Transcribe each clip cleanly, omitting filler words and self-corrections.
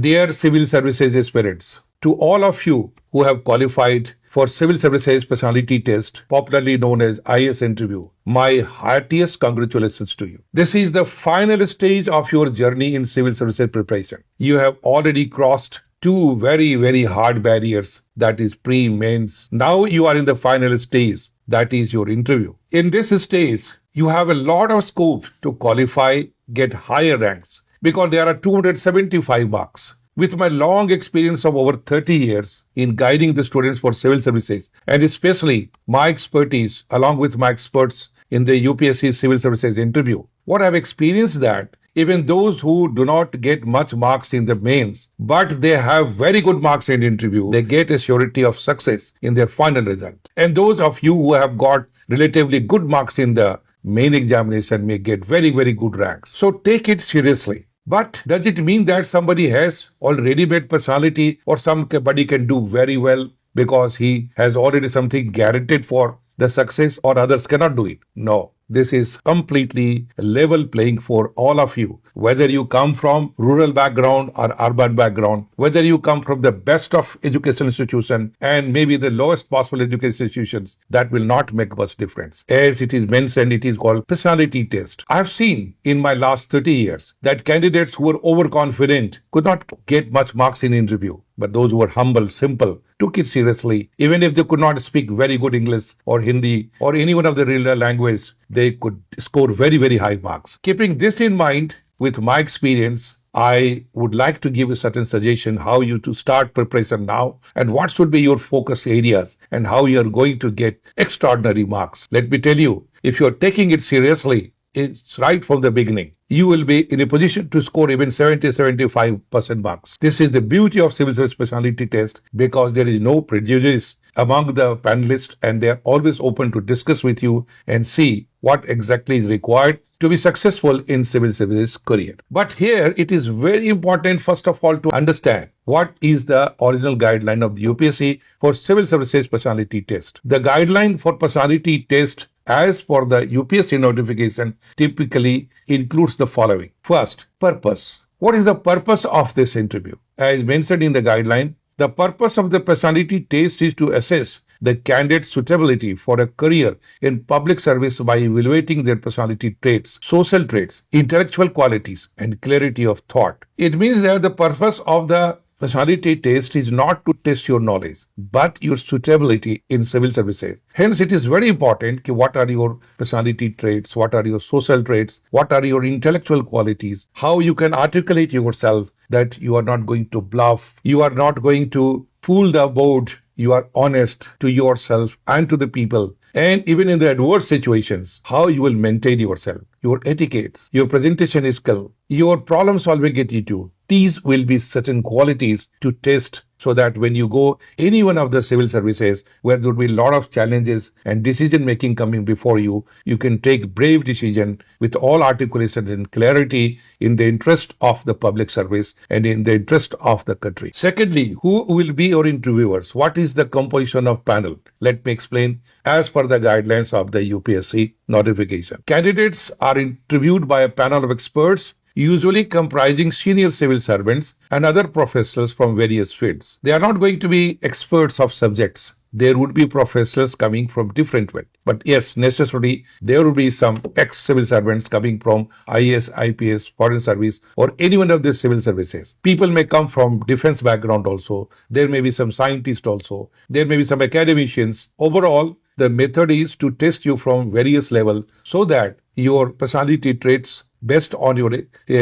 Dear civil services aspirants, to all of you who have qualified for civil services personality test, popularly known as IS interview, my heartiest congratulations to you. This is the final stage of your journey in civil services preparation. You have already crossed two very hard barriers, that is pre-mains. Now you are in the final stage, that is your interview. In this stage, you have a lot of scope to qualify, get higher ranks, because there are 275 marks. With my long experience of over 30 years in guiding the students for civil services, and especially my expertise along with my experts in the UPSC Civil Services interview, what I've experienced that even those who do not get much marks in the mains, but they have very good marks in the interview, they get a surety of success in their final result. And those of you who have got relatively good marks in the main examination may get very good ranks. So take it seriously. But does it mean that somebody has already made personality or somebody can do very well because he has already something guaranteed for the success or others cannot do it? No. This is completely level playing for all of you. Whether you come from rural background or urban background, whether you come from the best of educational institution and maybe the lowest possible education institutions, that will not make much difference. As it is mentioned, it is called personality test. I've seen in my last 30 years that candidates who were overconfident could not get much marks in interview. But those who were humble, simple, took it seriously. Even if they could not speak very good English or Hindi or any one of the real language, they could score very high marks. Keeping this in mind, with my experience, I would like to give a certain suggestion how you to start preparation now and what should be your focus areas and how you are going to get extraordinary marks. Let me tell you, if you are taking it seriously, it's right from the beginning, you will be in a position to score even 70-75% marks. This is the beauty of civil service personality test because there is no prejudice among the panelists and they are always open to discuss with you and see what exactly is required to be successful in civil service career. But here it is very important first of all to understand what is the original guideline of the UPSC for civil services personality test. The guideline for personality test as for the UPSC notification typically includes the following. First, purpose. What is the purpose of this interview? As mentioned in the guideline, the purpose of the personality test is to assess the candidate's suitability for a career in public service by evaluating their personality traits, social traits, intellectual qualities, and clarity of thought. It means that the purpose of the personality test is not to test your knowledge, but your suitability in civil services. Hence, it is very important what are your personality traits, what are your social traits, what are your intellectual qualities, how you can articulate yourself, that you are not going to bluff, you are not going to fool the board, you are honest to yourself and to the people. And even in the adverse situations, how you will maintain yourself, your etiquettes, your presentation skill, your problem solving attitude. These will be certain qualities to test so that when you go any one of the civil services where there will be a lot of challenges and decision making coming before you, you can take brave decision with all articulation and clarity in the interest of the public service and in the interest of the country. Secondly, who will be your interviewers? What is the composition of panel? Let me explain as per the guidelines of the UPSC notification. Candidates are interviewed by a panel of experts usually comprising senior civil servants and other professionals from various fields. They are not going to be experts of subjects. There would be professionals coming from different fields. But yes, necessarily, there will be some ex-civil servants coming from IAS, IPS, foreign service, or any one of these civil services. People may come from defense background also. There may be some scientists also. There may be some academicians. Overall, the method is to test you from various levels so that your personality traits based on your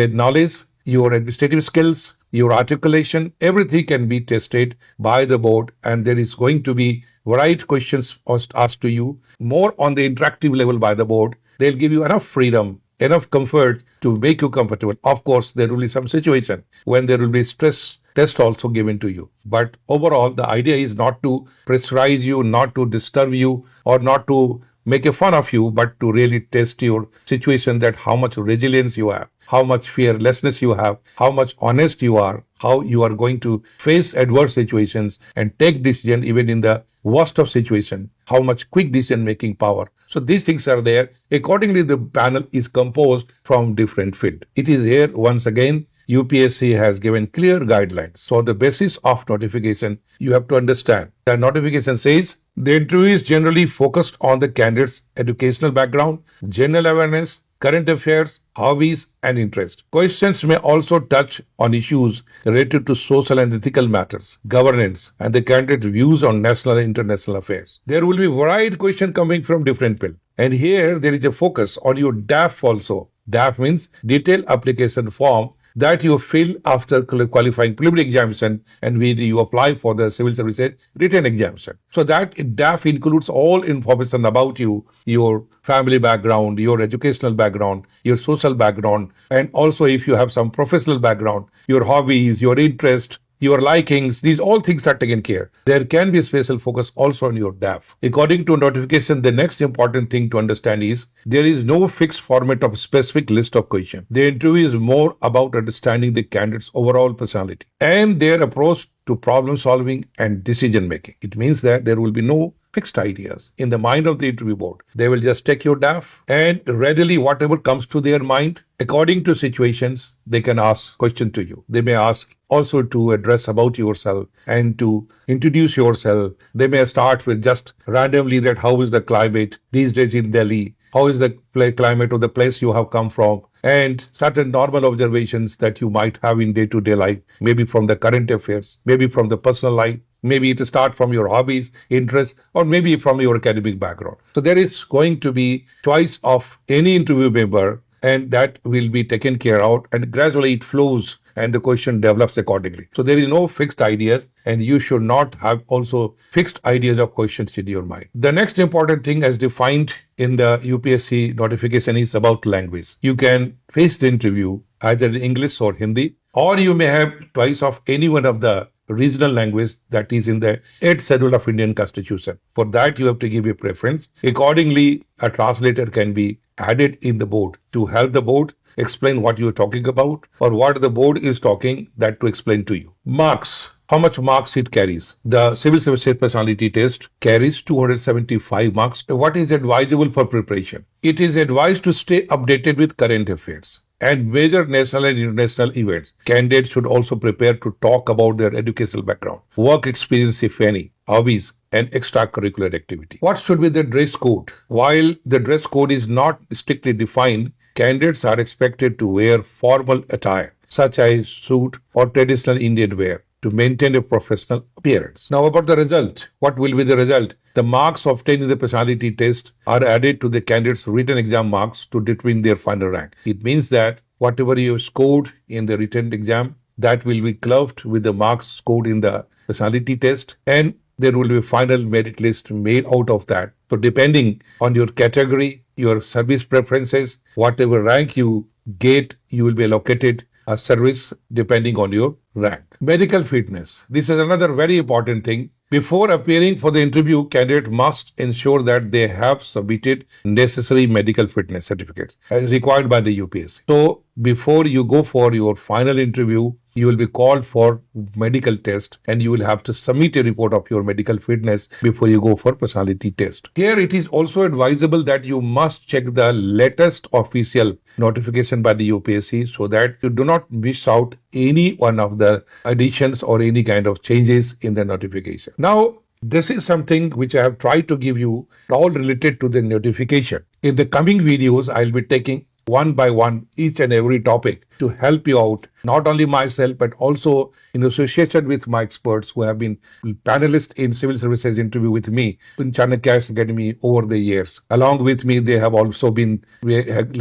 knowledge, your administrative skills, your articulation, everything can be tested by the board and there is going to be varied questions asked to you, more on the interactive level by the board. They'll give you enough freedom, enough comfort to make you comfortable. Of course, there will be some situation when there will be stress test also given to you. But overall, the idea is not to pressurize you, not to disturb you, or not to make a fun of you, but to really test your situation, that how much resilience you have, how much fearlessness you have, how much honest you are, how you are going to face adverse situations and take decision even in the worst of situation, how much quick decision making power. So these things are there. Accordingly, the panel is composed from different fields. It is here once again UPSC has given clear guidelines. So on the basis of notification, you have to understand that notification says the interview is generally focused on the candidate's educational background, general awareness, current affairs, hobbies, and interests. Questions may also touch on issues related to social and ethical matters, governance, and the candidate's views on national and international affairs. There will be varied questions coming from different fields. And here there is a focus on your DAF also. DAF means detailed application form that you fill after qualifying preliminary examination and when you apply for the civil services written examination. So that DAF includes all information about you, your family background, your educational background, your social background, and also if you have some professional background, your hobbies, your interest, your likings, these all things are taken care. There can be a special focus also on your DAF. According to notification, the next important thing to understand is there is no fixed format of specific list of questions. The interview is more about understanding the candidate's overall personality and their approach to problem solving and decision making. It means that there will be no fixed ideas in the mind of the interview board. They will just take your DAF and readily whatever comes to their mind, according to situations, they can ask question to you. They may ask also to address about yourself and to introduce yourself. They may start with just randomly that how is the climate these days in Delhi? How is the climate of the place you have come from? And certain normal observations that you might have in day-to-day life, maybe from the current affairs, maybe from the personal life, maybe it start from your hobbies, interests, or maybe from your academic background. So there is going to be choice of any interview member and that will be taken care of and gradually it flows and the question develops accordingly. So there is no fixed ideas and you should not have also fixed ideas of questions in your mind. The next important thing as defined in the UPSC notification is about language. You can face the interview either in English or Hindi, or you may have choice of any one of the regional language that is in the 8th schedule of Indian Constitution. For that you have to give a preference. Accordingly, a translator can be added in the board to help the board explain what you are talking about or what the board is talking that to explain to you. Marks. How much marks it carries? The Civil Services Personality Test carries 275 marks. What is advisable for preparation? It is advised to stay updated with current affairs and major national and international events. Candidates should also prepare to talk about their educational background, work experience if any, hobbies, and extracurricular activity. What should be the dress code? While the dress code is not strictly defined, candidates are expected to wear formal attire, such as suit or traditional Indian wear, to maintain a professional appearance. Now about the result. What will be the result? The marks obtained in the personality test are added to the candidate's written exam marks to determine their final rank. It means that whatever you have scored in the written exam, that will be clubbed with the marks scored in the personality test, and there will be a final merit list made out of that. So depending on your category, your service preferences, whatever rank you get, you will be allocated a service depending on your rank. Medical fitness. This is another very important thing. Before appearing for the interview, candidate must ensure that they have submitted necessary medical fitness certificates as required by the UPSC. So before you go for your final interview, you will be called for medical test and you will have to submit a report of your medical fitness before you go for personality test. Here it is also advisable that you must check the latest official notification by the UPSC so that you do not miss out any one of the additions or any kind of changes in the notification. Now, this is something which I have tried to give you all related to the notification. In the coming videos, I'll be taking one by one each and every topic to help you out, not only myself, but also in association with my experts who have been panelists in civil services interview with me in Chanakya Academy over the years. Along with me, they have also been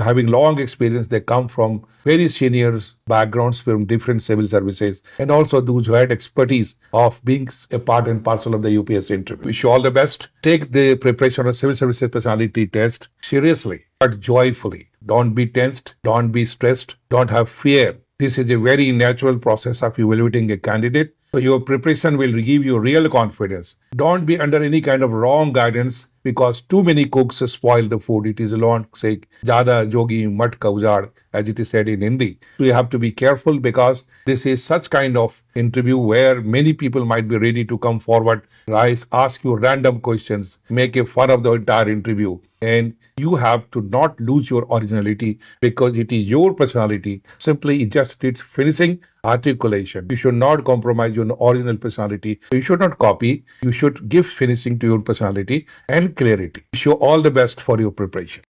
having long experience. They come from very senior backgrounds from different civil services, and also those who had expertise of being a part and parcel of the UPSC interview. Wish you all the best. Take the preparation of civil services personality test seriously, but joyfully. Don't be tensed. Don't be stressed. Don't have fear. This is a very natural process of evaluating a candidate So your preparation will give you real confidence. Don't be under any kind of wrong guidance because too many cooks spoil the food. It is a long say, Jada jogi mat ka ujad, as it is said in Hindi. So you have to be careful because this is such kind of interview where many people might be ready to come forward, rise, ask you random questions, make a fun of the entire interview. And you have to not lose your originality because it is your personality. Simply, it just needs finishing articulation. You should not compromise your original personality. You should not copy. You should give finishing to your personality and clarity. Wish you all the best for your preparation.